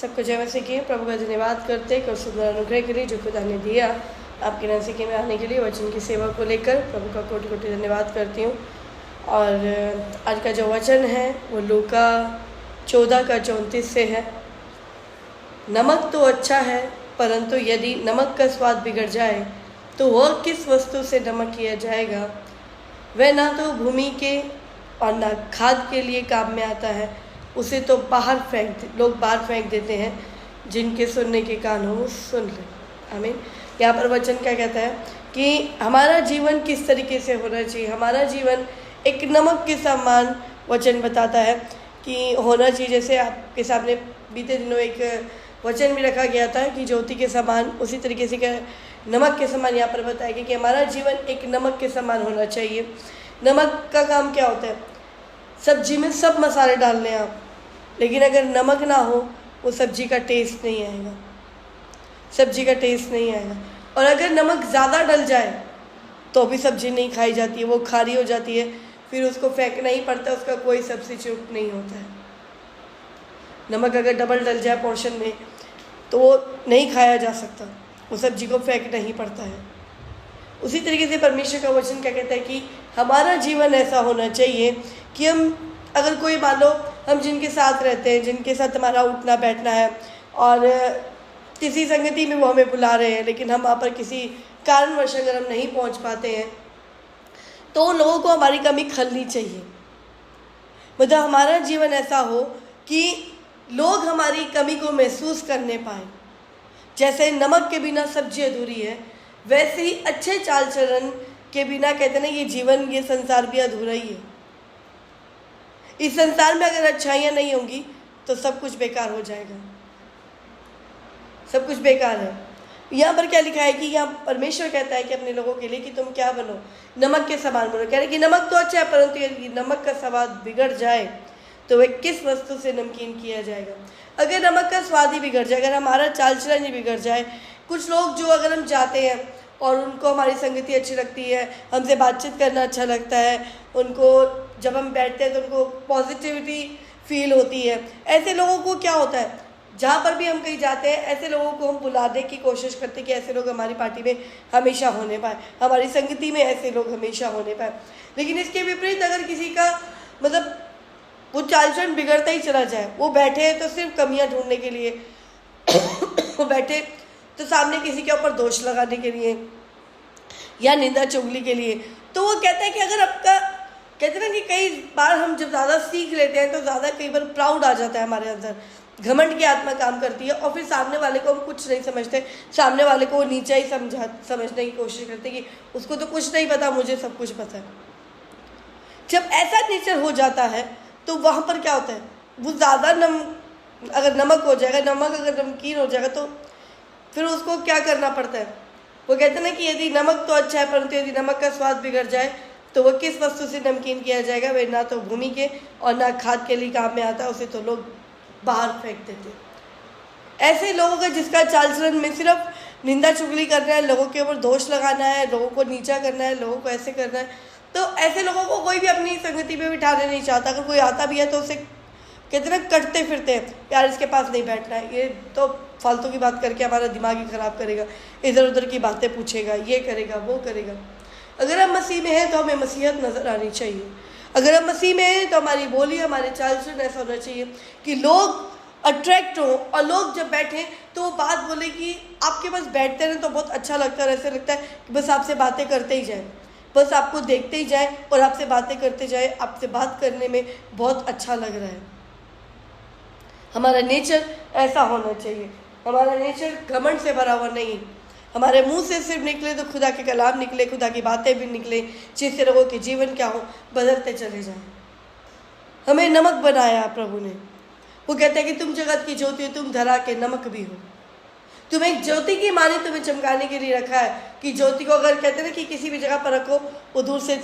सबको जय मसीह की। प्रभु का धन्यवाद करते कि उस सुंदर अनुग्रह के लिए जो खुदा ने दिया आपके नज़दीकी में आने के लिए, वचन की सेवा को लेकर प्रभु का कोटि कोटि धन्यवाद करती हूँ। और आज का जो वचन है वो लूका 14 का 34 से है। नमक तो अच्छा है, परंतु यदि नमक का स्वाद बिगड़ जाए तो वह किस वस्तु से नमक किया जाएगा। वह ना तो भूमि के और ना खाद के लिए काम में आता है, उसे तो लोग बाहर फेंक देते हैं। जिनके सुनने के कान हो वो सुन ले। आमीन। यहाँ पर वचन क्या कहता है कि हमारा जीवन किस तरीके से होना चाहिए। हमारा जीवन एक नमक के समान वचन बताता है कि होना चाहिए। जैसे आपके सामने बीते दिनों एक वचन भी रखा गया था कि ज्योति के समान, उसी तरीके से क्या नमक के समान यहाँ पर बताया गया कि हमारा जीवन एक नमक के समान होना चाहिए। नमक का काम क्या होता है? सब्जी में सब मसाले डालने हैं आप, लेकिन अगर नमक ना हो वो सब्जी का टेस्ट नहीं आएगा, सब्जी का टेस्ट नहीं आएगा। और अगर नमक ज़्यादा डल जाए तो भी सब्जी नहीं खाई जाती है, वो खारी हो जाती है, फिर उसको फेंकना ही पड़ता है, उसका कोई सब्स्टिट्यूट नहीं होता है। नमक अगर डबल डल जाए पोर्शन में तो वो नहीं खाया जा सकता, वो सब्जी को फेंकना ही पड़ता है। उसी तरीके से परमेश्वर का वचन क्या कहता है कि हमारा जीवन ऐसा होना चाहिए कि हम अगर कोई मान लो हम जिनके साथ रहते हैं, जिनके साथ हमारा उठना बैठना है और किसी संगति में वो हमें बुला रहे हैं, लेकिन हम वहाँ पर किसी कारणवश अगर हम नहीं पहुँच पाते हैं तो उन लोगों को हमारी कमी खलनी चाहिए। मतलब हमारा जीवन ऐसा हो कि लोग हमारी कमी को महसूस करने पाए। जैसे नमक के बिना सब्जी अधूरी है, वैसे ही अच्छे चाल चलन के बिना कहते ना ये जीवन, ये संसार भी अधूरा ही है। इस संसार में अगर अच्छाइयाँ नहीं होंगी तो सब कुछ बेकार हो जाएगा, सब कुछ बेकार है। यहाँ पर क्या लिखा है कि यहाँ परमेश्वर कहता है कि अपने लोगों के लिए कि तुम क्या बनो, नमक के समान बनो। कह रहे कि नमक तो अच्छा है, परंतु यदि नमक का स्वाद बिगड़ जाए तो वह किस वस्तु से नमकीन किया जाएगा। अगर नमक का स्वाद ही बिगड़ जाए, अगर हमारा चाल चलन ही बिगड़ जाए, कुछ लोग जो अगर हम जाते हैं और उनको हमारी संगति अच्छी लगती है, हमसे बातचीत करना अच्छा लगता है, उनको जब हम बैठते हैं तो उनको पॉजिटिविटी फील होती है, ऐसे लोगों को क्या होता है, जहाँ पर भी हम कहीं जाते हैं ऐसे लोगों को हम बुलाने की कोशिश करते हैं कि ऐसे लोग हमारी पार्टी में हमेशा होने पाए, हमारी संगति में ऐसे लोग हमेशा होने पाए। लेकिन इसके विपरीत अगर किसी का मतलब वो चाल चलन बिगड़ता ही चला जाए, वो बैठे हैं तो सिर्फ कमियां ढूंढने के लिए वो बैठे तो सामने किसी के ऊपर दोष लगाने के लिए या निंदा चुगली के लिए, तो वो कहता है कि अगर आपका कहते हैं ना कि कई बार हम जब ज़्यादा सीख लेते हैं तो ज़्यादा कई बार प्राउड आ जाता है हमारे अंदर, घमंड की आत्मा काम करती है और फिर सामने वाले को हम कुछ नहीं समझते, सामने वाले को वो नीचा ही समझने की कोशिश करते कि उसको तो कुछ नहीं पता, मुझे सब कुछ पता है। जब ऐसा नेचर हो जाता है तो वहाँ पर क्या होता है, वो ज़्यादा अगर नमक हो जाएगा, नमक अगर नमकीन हो जाएगा तो फिर उसको क्या करना पड़ता है। वो कहते हैं ना कि यदि नमक तो अच्छा है, परंतु यदि नमक का स्वाद बिगड़ जाए तो वह किस वस्तु से नमकीन किया जाएगा। वह ना तो भूमि के और ना खाद के लिए काम में आता है, उसे तो लोग बाहर फेंक देते। ऐसे लोगों का जिसका चाल चलन में सिर्फ निंदा चुगली करना है, लोगों के ऊपर दोष लगाना है, लोगों को नीचा करना है, लोगों को ऐसे करना है, तो ऐसे लोगों को कोई भी अपनी संगति में बिठाना नहीं चाहता। अगर कोई आता भी है तो उसे कहते ना कटते फिरते हैं, यार इसके पास नहीं बैठना है, ये तो फालतू की बात करके हमारा दिमाग ही खराब करेगा, इधर उधर की बातें पूछेगा, ये करेगा वो करेगा। अगर हम मसीह में हैं तो हमें मसीहत नज़र आनी चाहिए। अगर हम मसीह में हैं तो हमारी बोली, हमारे चाल चलन ऐसा होना चाहिए कि लोग अट्रैक्ट हों और लोग जब बैठें तो वो बात बोले कि आपके पास बैठते हैं तो बहुत अच्छा लगता है, ऐसे लगता है कि बस आपसे बातें करते ही जाए, बस आपको देखते ही जाए और आपसे बातें करते जाए, आपसे बात करने में बहुत अच्छा लग रहा है। हमारा नेचर ऐसा होना चाहिए। हमारा नेचर घमंड से भरा हुआ नहीं, हमारे मुंह से सिर्फ निकले तो खुदा के कलाम निकले, खुदा की बातें भी निकले, जिससे लोगों के जीवन क्या हो बदलते चले जाएं। हमें नमक बनाया प्रभु ने। वो कहते हैं कि तुम जगत की ज्योति हो, तुम धरा के नमक भी हो। तुम एक ज्योति की माने तुम्हें चमकाने के लिए रखा है कि ज्योति को अगर कहते हैं ना कि किसी भी जगह पर रखो वो दूर से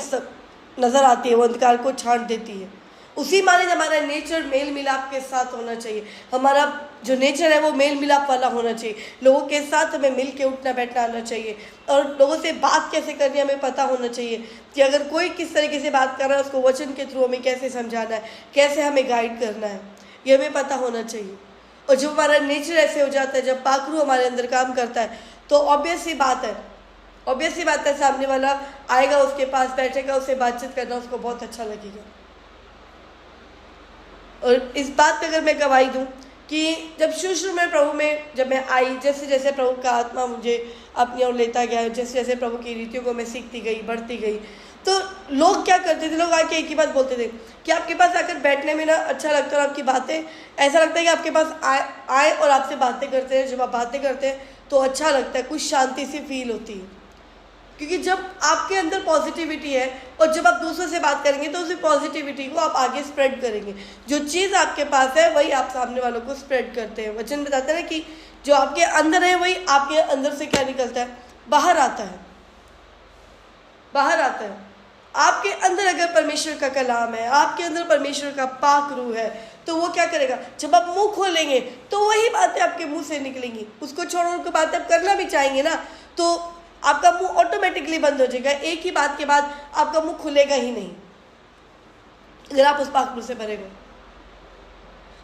नजर आती है, वो अंधकार को छांट देती है। उसी माने हमारा नेचर मेल मिलाप के साथ होना चाहिए। हमारा जो नेचर है वो मेल मिलाप वाला होना चाहिए। लोगों के साथ हमें मिल के उठना बैठना आना चाहिए और लोगों से बात कैसे करनी है हमें पता होना चाहिए कि अगर कोई किस तरीके से बात कर रहा है उसको वचन के थ्रू हमें कैसे समझाना है, कैसे हमें गाइड करना है, ये हमें पता होना चाहिए। और जब हमारा नेचर ऐसे हो जाता है, जब पाखरू हमारे अंदर काम करता है, तो ऑब्वियस सी बात है सामने वाला आएगा, उसके पास बैठेगा, उससे बातचीत करना उसको बहुत अच्छा लगेगा। और इस बात पे अगर मैं गवाही दूं कि जब शुरू में प्रभु में जब मैं आई, जैसे जैसे प्रभु का आत्मा मुझे अपनी ओर लेता गया, जैसे जैसे प्रभु की रीतियों को मैं सीखती गई, बढ़ती गई, तो लोग क्या करते थे, लोग आके एक ही बात बोलते थे कि आपके पास आकर बैठने में ना अच्छा लगता है, और आपकी बातें ऐसा लगता है कि आपके पास आए और आपसे बातें करते हैं। जब आप बातें करते हैं तो अच्छा लगता है, कुछ शांति सी फील होती है, क्योंकि जब आपके अंदर पॉजिटिविटी है और जब आप दूसरों से बात करेंगे तो उसी पॉजिटिविटी को आप आगे स्प्रेड करेंगे। जो चीज़ आपके पास है वही आप सामने वालों को स्प्रेड करते हैं। वचन बताते हैं कि जो आपके अंदर है वही आपके अंदर से क्या निकलता है, बाहर आता है। आपके अंदर अगर परमेश्वर का कलाम है, आपके अंदर परमेश्वर का पाक रूह है, तो वो क्या करेगा, जब आप मुंह खोलेंगे तो वही बातें आपके मुंह से निकलेंगी। उसको छोड़ो, उनको बातें आप करना भी चाहेंगे ना, तो आपका मुंह ऑटोमेटिकली बंद हो जाएगा। एक ही बात के बाद आपका मुंह खुलेगा ही नहीं अगर आप उस पाक रूह से भरे हो।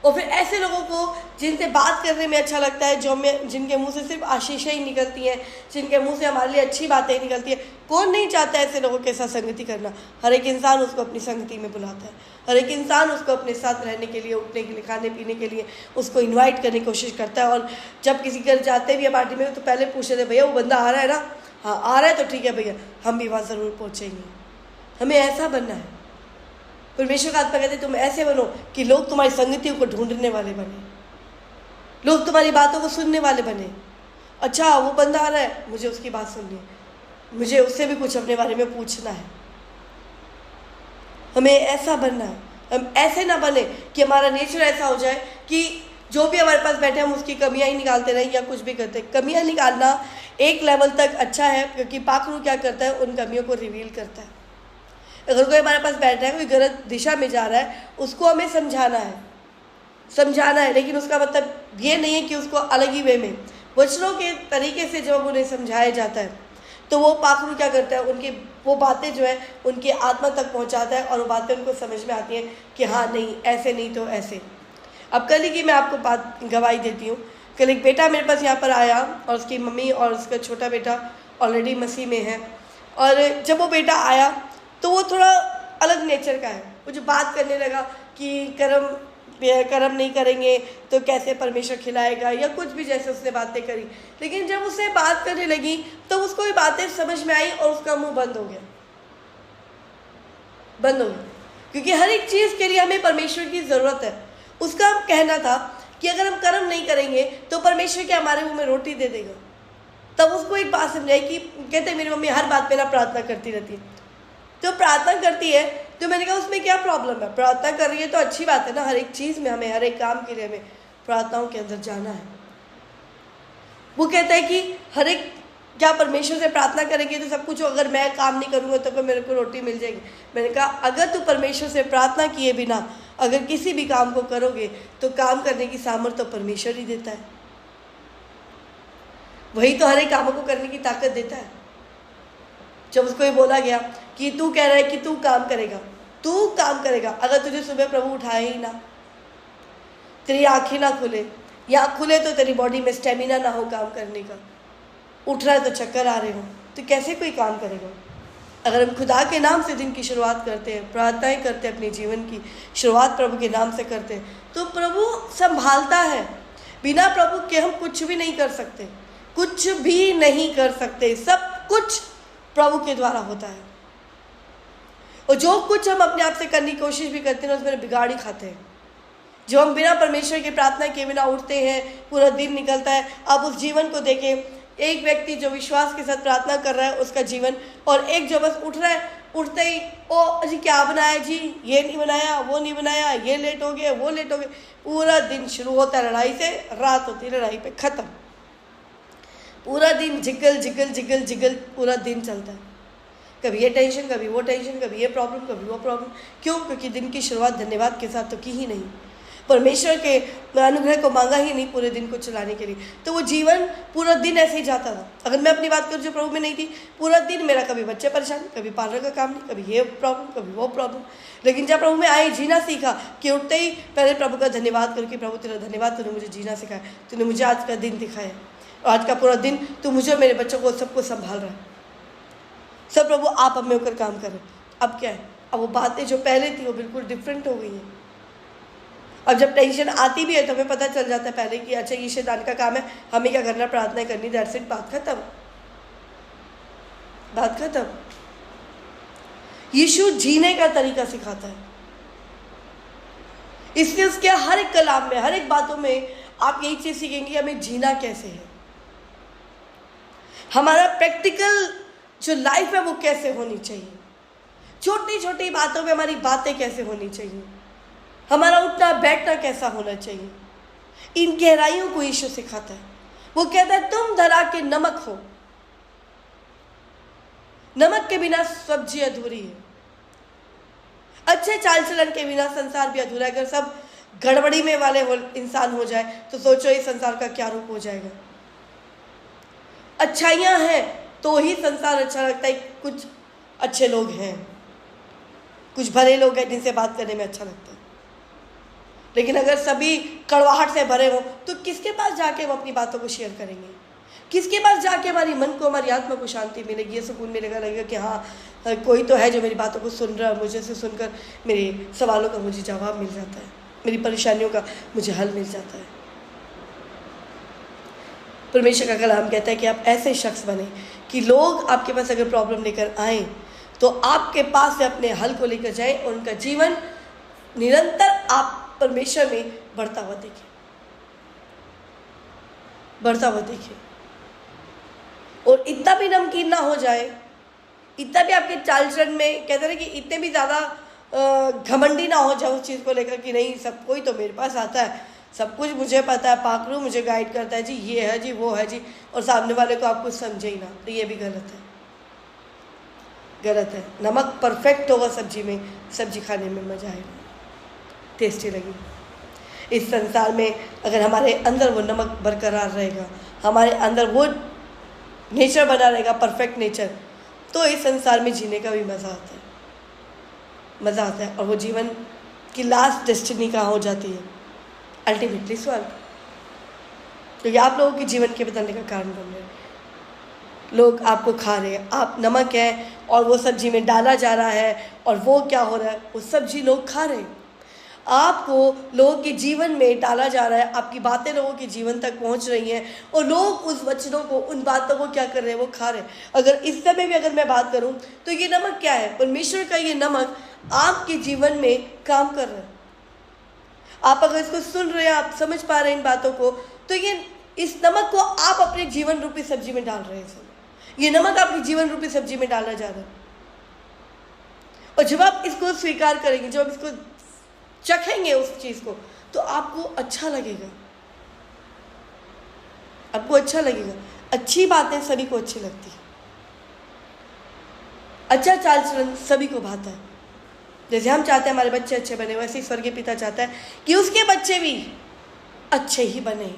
और फिर ऐसे लोगों को जिनसे बात करने में अच्छा लगता है, जिनके मुंह से सिर्फ आशीषें ही निकलती हैं, जिनके मुंह से हमारे लिए अच्छी बातें निकलती है, कौन नहीं चाहता है ऐसे लोगों के साथ संगति करना। हर एक इंसान उसको अपनी संगति में बुलाता है, हर एक इंसान उसको अपने साथ रहने के लिए, उठने के लिए, खाने पीने के लिए उसको इन्वाइट करने की कोशिश करता है। और जब किसी घर जाते भी है पार्टी में, तो पहले पूछते थे, भैया वो बंदा आ रहा है ना? हाँ आ रहा है, तो ठीक है भैया, हम भी वहाँ ज़रूर पहुँचेंगे। हमें ऐसा बनना है। परमेश्वर का आत्मा कहते तुम ऐसे बनो कि लोग तुम्हारी संगतियों को ढूंढने वाले बने, लोग तुम्हारी बातों को सुनने वाले बने। अच्छा वो बंदा आ रहा है, मुझे उसकी बात सुननी है, मुझे उससे भी कुछ अपने बारे में पूछना है। हमें ऐसा बनना है। हम ऐसे ना बने कि हमारा नेचर ऐसा हो जाए कि जो भी हमारे पास बैठे हम उसकी कमियां ही निकालते रहें या कुछ भी करते। कमियां निकालना एक लेवल तक अच्छा है, क्योंकि पाक रूह क्या करता है, उन कमियों को रिवील करता है। अगर कोई हमारे पास बैठ रहा है, कोई गलत दिशा में जा रहा है, उसको हमें समझाना है, लेकिन उसका मतलब ये नहीं है कि उसको अलग ही वे में, वचनों के तरीके से जब उन्हें समझाया जाता है, तो वो पाक रूह क्या करता है, उनकी वो बातें जो है उनकी आत्मा तक पहुंचाता है, और वो बातें उनको समझ में आती हैं कि हाँ नहीं ऐसे नहीं तो ऐसे। अब कल ही की मैं आपको बात गवाही देती हूँ। कल एक बेटा मेरे पास यहाँ पर आया, और उसकी मम्मी और उसका छोटा बेटा ऑलरेडी मसीह में है। और जब वो बेटा आया तो वो थोड़ा अलग नेचर का है। वो जो बात करने लगा कि कर्म नहीं करेंगे तो कैसे परमेश्वर खिलाएगा, या कुछ भी, जैसे उसने बातें करी। लेकिन जब उससे बात करने लगी तो उसको ये बातें समझ में आई और उसका मुंह बंद हो गया, क्योंकि हर एक चीज़ के लिए हमें परमेश्वर की ज़रूरत है। उसका कहना था कि अगर हम कर्म नहीं करेंगे तो परमेश्वर क्या हमारे मुंह में रोटी दे देगा। तब उसको एक बात समझाई कि कहते मेरी मम्मी हर बात पे ना प्रार्थना करती रहती है, तो प्रार्थना करती है, तो मैंने कहा उसमें क्या प्रॉब्लम है, प्रार्थना कर रही है तो अच्छी बात है ना। हर एक चीज़ में हमें, हर एक काम के लिए हमें प्रार्थनाओं के अंदर जाना है। वो कहता है कि हर एक, क्या परमेश्वर से प्रार्थना करेंगे तो सब कुछ, अगर मैं काम नहीं करूँगा तो मेरे को रोटी मिल जाएगी। मैंने कहा अगर तू परमेश्वर से प्रार्थना किए बिना अगर किसी भी काम को करोगे तो काम करने की सामर्थ्य तो परमेश्वर ही देता है। वही तो हर एक कामों को करने की ताकत देता है। जब उसको ये बोला गया कि तू कह रहा है कि तू काम करेगा, अगर तुझे सुबह प्रभु उठाए ही ना, तेरी आंखें ना खुले, या खुले तो तेरी बॉडी में स्टेमिना ना हो काम करने का, उठ रहा है तो चक्कर आ रहे हो, तो कैसे कोई काम करेगा। अगर हम खुदा के नाम से दिन की शुरुआत करते हैं, प्रार्थनाएं करते हैं, अपने जीवन की शुरुआत प्रभु के नाम से करते हैं, तो प्रभु संभालता है। बिना प्रभु के हम कुछ भी नहीं कर सकते, सब कुछ प्रभु के द्वारा होता है। और जो कुछ हम अपने आप से करने की कोशिश भी करते हैं उसमें बिगाड़ ही खाते हैं। जो हम बिना परमेश्वर की प्रार्थना के बिना उठते हैं, पूरा दिन निकलता है। आप उस जीवन को देखें, एक व्यक्ति जो विश्वास के साथ प्रार्थना कर रहा है उसका जीवन, और एक जो बस उठ रहा है, उठते ही ओ जी क्या बनाया जी, ये नहीं बनाया, वो नहीं बनाया, ये लेट हो गया, वो लेट हो गया। पूरा दिन शुरू होता है लड़ाई से, रात होती है लड़ाई पे ख़त्म। पूरा दिन जिगल पूरा दिन चलता है। कभी ये टेंशन, कभी वो टेंशन, कभी ये प्रॉब्लम, कभी वो प्रॉब्लम। क्यों? क्योंकि दिन की शुरुआत धन्यवाद के साथ तो की ही नहीं। परमेश्वर के अनुग्रह को मांगा ही नहीं पूरे दिन को चलाने के लिए, तो वो जीवन पूरा दिन ऐसे ही जाता था। अगर मैं अपनी बात करूँ जो प्रभु में नहीं थी, पूरा दिन मेरा कभी बच्चे परेशान, कभी पार्लर का काम नहीं, कभी ये प्रॉब्लम, कभी वो प्रॉब्लम। लेकिन जब प्रभु में आए, जीना सीखा कि उठते ही पहले प्रभु का धन्यवाद करो कि प्रभु तेरा धन्यवाद, तूने मुझे जीना सिखाया, तूने मुझे आज का दिन दिखाया, और आज का पूरा दिन तू मुझे और मेरे बच्चों को सबको संभाल रहा है। सब प्रभु आप अब में होकर काम कर रहे। अब क्या है, अब वो बातें जो पहले थी वो बिल्कुल डिफरेंट हो गई हैं। अब जब टेंशन आती भी है तो हमें पता चल जाता है पहले कि अच्छा ये शैतान का काम है, हमें क्या करना, प्रार्थना करनी, दैट्स इट, बात खत्म, बात खत्म। यीशु जीने का तरीका सिखाता है, इसलिए उसके हर एक कलाम में, हर एक बातों में आप यही चीज सीखेंगे हमें जीना कैसे है, हमारा प्रैक्टिकल जो लाइफ है वो कैसे होनी चाहिए, छोटी छोटी बातों में हमारी बातें कैसे होनी चाहिए, हमारा उठना बैठना कैसा होना चाहिए। इन गहराइयों को यीशु सिखाता है। वो कहता है तुम धरा के नमक हो, नमक के बिना सब्जी अधूरी है। अच्छे चाल चलन के बिना संसार भी अधूरा है। अगर सब गड़बड़ी में वाले इंसान हो जाए तो सोचो इस संसार का क्या रूप हो जाएगा। अच्छाइयां हैं तो ही संसार अच्छा लगता है। कुछ अच्छे लोग हैं, कुछ भले लोग हैं जिनसे बात करने में अच्छा लगता है, लेकिन अगर सभी कड़वाहट से भरे हो तो किसके पास जाके वो अपनी बातों को शेयर करेंगे, किसके पास जाके हमारी मन को, हमारी आत्मा को शांति मिलेगी, ये सुकून मिलेगा, लगेगा कि हाँ कोई तो है जो मेरी बातों को सुन रहा है, मुझे से सुनकर मेरे सवालों का मुझे जवाब मिल जाता है, मेरी परेशानियों का मुझे हल मिल जाता है। परमेश्वर का कलाम कहता है कि आप ऐसे शख्स बने कि लोग आपके पास अगर प्रॉब्लम लेकर आए तो आपके पास से अपने हल को लेकर जाए और उनका जीवन निरंतर आप परमेश्वर में बढ़ता हुआ देखें, बढ़ता हुआ देखें। और इतना भी नमकीन ना हो जाए, इतना भी आपके चाल चलन में कहते हैं कि इतने भी ज़्यादा घमंडी ना हो जाए उस चीज़ को लेकर कि नहीं सब कोई तो मेरे पास आता है, सब कुछ मुझे पता है, पाखरू मुझे गाइड करता है जी, ये है जी, वो है जी, और सामने वाले को आप कुछ समझे ही ना, तो ये भी गलत है, गलत है। नमक परफेक्ट होगा सब्जी में, सब्जी खाने में मजा आएगा, टेस्टी लगेगी। इस संसार में अगर हमारे अंदर वो नमक बरकरार रहेगा, हमारे अंदर वो नेचर बना रहेगा, परफेक्ट नेचर, तो इस संसार में जीने का भी मज़ा आता है, मज़ा आता है। और वो जीवन की लास्ट डेस्टिनी कहाँ हो जाती है, अल्टीमेटली स्वर्ग। क्योंकि आप लोगों के जीवन के बदलने का कारण बन रहे हैं, लोग आपको खा रहे हैं, आप नमक है और वो सब्जी में डाला जा रहा है, और वो क्या हो रहा है, वो सब्जी लोग खा रहे हैं, आपको लोगों के जीवन में डाला जा रहा है, आपकी बातें लोगों के जीवन तक पहुंच रही हैं, और लोग उस वचनों को, उन बातों को क्या कर रहे हैं, वो खा रहे हैं। अगर इस समय भी अगर मैं बात करूं तो ये नमक क्या है, परमेश्वर का ये नमक आपके जीवन में काम कर रहा है। आप अगर इसको सुन रहे हैं, आप समझ पा रहे हैं इन बातों को, तो ये इस नमक को आप अपने जीवन रूपी सब्जी में डाल रहे हैं। ये नमक आपकी जीवन रूपी सब्जी में डाला जा रहा है, और जब आप इसको स्वीकार करेंगे, जब आप इसको चखेंगे उस चीज को, तो आपको अच्छा लगेगा, आपको अच्छा लगेगा। अच्छी बातें सभी को अच्छी लगती है, अच्छा चाल चलन सभी को भाता है। जैसे हम चाहते हैं हमारे बच्चे अच्छे बने, वैसे ही स्वर्गीय पिता चाहता है कि उसके बच्चे भी अच्छे ही बने,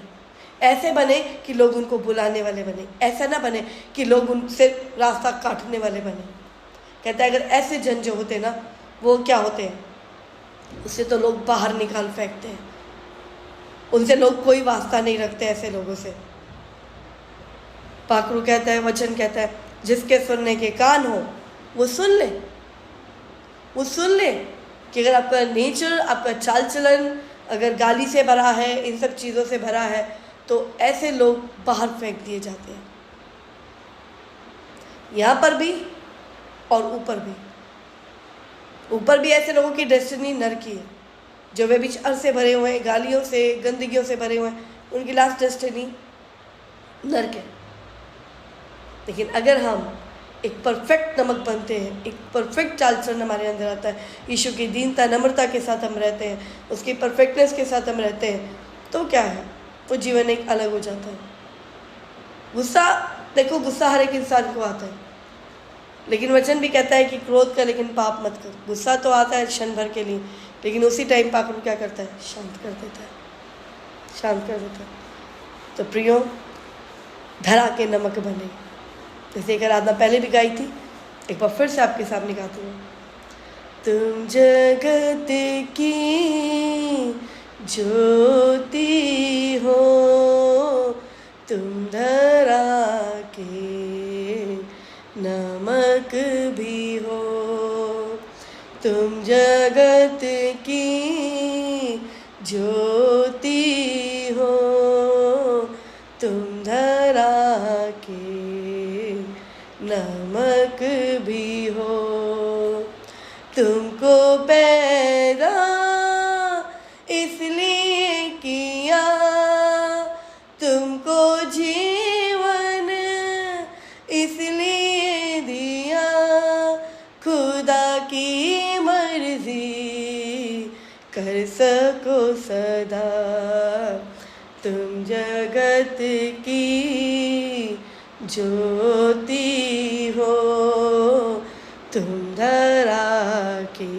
ऐसे बने कि लोग उनको बुलाने वाले बने, ऐसा ना बने कि लोग उनसे रास्ता काटने वाले बने। कहता है अगर ऐसे जन जो होते ना, वो क्या होते हैं, उससे तो लोग बाहर निकाल फेंकते हैं, उनसे लोग कोई वास्ता नहीं रखते ऐसे लोगों से। पाखरू कहता है, वचन कहता है, जिसके सुनने के कान हो वो सुन ले, वो सुन ले कि अगर आपका नेचर, आपका चाल चलन अगर गाली से भरा है, इन सब चीज़ों से भरा है, तो ऐसे लोग बाहर फेंक दिए जाते हैं, यहाँ पर भी और ऊपर भी। ऊपर भी ऐसे लोगों की डेस्टिनी नरक की है, जो वे विचार से भरे हुए हैं, गालियों से, गंदगियों से भरे हुए हैं, उनकी लास्ट डेस्टिनी नरक है। लेकिन अगर हम एक परफेक्ट नमक बनते हैं, एक परफेक्ट चाल चलन हमारे अंदर आता है, यीशु की दीनता, नम्रता के साथ हम रहते हैं, उसकी परफेक्टनेस के साथ हम रहते हैं, तो क्या है, वो जीवन एक अलग हो जाता है। गुस्सा, देखो गुस्सा हर एक इंसान को आता है, लेकिन वचन भी कहता है कि क्रोध कर लेकिन पाप मत कर। गुस्सा तो आता है क्षण भर के लिए, लेकिन उसी टाइम पाक उनको क्या करता है, शांत कर देता है, शांत कर देता है। तो प्रियो, धरा के नमक बने, जैसे एक आराधना पहले भी गाई थी, एक बार फिर से आपके सामने गाती हूँ। तुम जगत की ज्योति हो, तुम धरा के नमक भी हो, तुम जगत की ज्योति हो, तुम धरा के नमक भी हो। तुमको पैदा इसलिए किया, तुमको जीवन इसलिए दिया, खुदा की मर्जी कर सको सदा, तुम जगत की ज्योति हो, तुम धरा के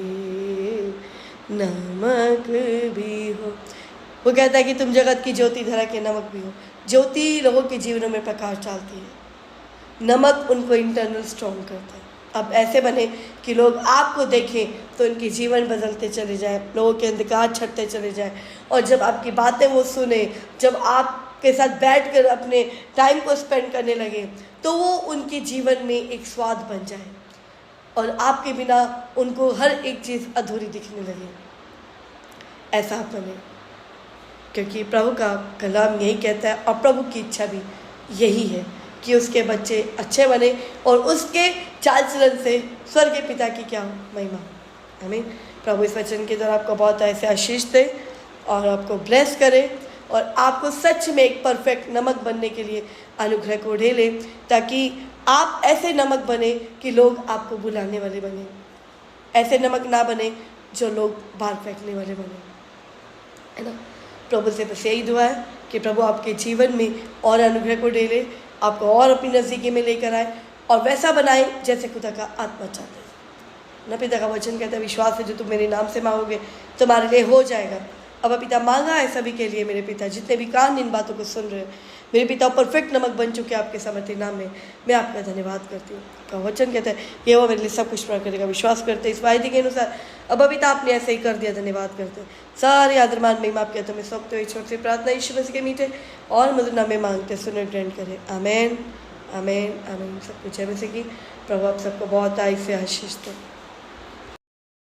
नमक भी हो। वो कहता है कि तुम जगत की ज्योति, धरा के नमक भी हो। ज्योति लोगों के जीवनों में प्रकाश डालती है, नमक उनको इंटरनल स्ट्रॉन्ग करता है। अब ऐसे बने कि लोग आपको देखें तो उनके जीवन बदलते चले जाए, लोगों के अंधकार छटते चले जाए, और जब आपकी बातें वो सुने, जब आपके साथ बैठकर अपने टाइम को स्पेंड करने लगे, तो वो उनके जीवन में एक स्वाद बन जाए और आपके बिना उनको हर एक चीज़ अधूरी दिखने लगे। ऐसा आप बने, क्योंकि प्रभु का कलाम यही कहता है और प्रभु की इच्छा भी यही है कि उसके बच्चे अच्छे बने और उसके चाल चलन से स्वर्ग के पिता की क्या महिमा। आमीन। प्रभु इस वचन के द्वारा आपको बहुत ऐसे आशीष दे और आपको ब्लेस करे और आपको सच में एक परफेक्ट नमक बनने के लिए अनुग्रह को ढेले, ताकि आप ऐसे नमक बने कि लोग आपको बुलाने वाले बने, ऐसे नमक ना बने जो लोग बाहर फेंकने वाले बने, है ना। प्रभु से बस यही दुआ है कि प्रभु आपके जीवन में और अनुग्रह को ढेले, आपको और अपनी नज़दीकी में लेकर आए और वैसा बनाए जैसे खुदा का आत्मा चाहता है ना। पिता का वचन कहता है, विश्वास है जो तुम मेरे नाम से मांगोगे तुम्हारे लिए हो जाएगा। अब पिता मांगा है सभी के लिए, मेरे पिता जितने भी कान इन बातों को सुन रहे हैं, मेरे पिता परफेक्ट नमक बन चुके आपके सामर्थ्य नाम में मैं आपका धन्यवाद करती हूँ। आपका वचन कहता है ये वो मेरे लिए सब कुछ पूरा करेगा, विश्वास करते इस वायदे के अनुसार। अब पिता आपने ऐसे ही कर दिया, धन्यवाद करते हैं। सारे आदरमान महिमा आपके हाथों में सौंपते हुए छोटी प्रार्थना यीशु मसीह के मीठे और मधुर नाम में मांगते सुने ग्रहण करें। आमेन आमेन आमेन। सब कुछ है वैसे कि प्रभु आप सबको बहुत आय से आशीष दे।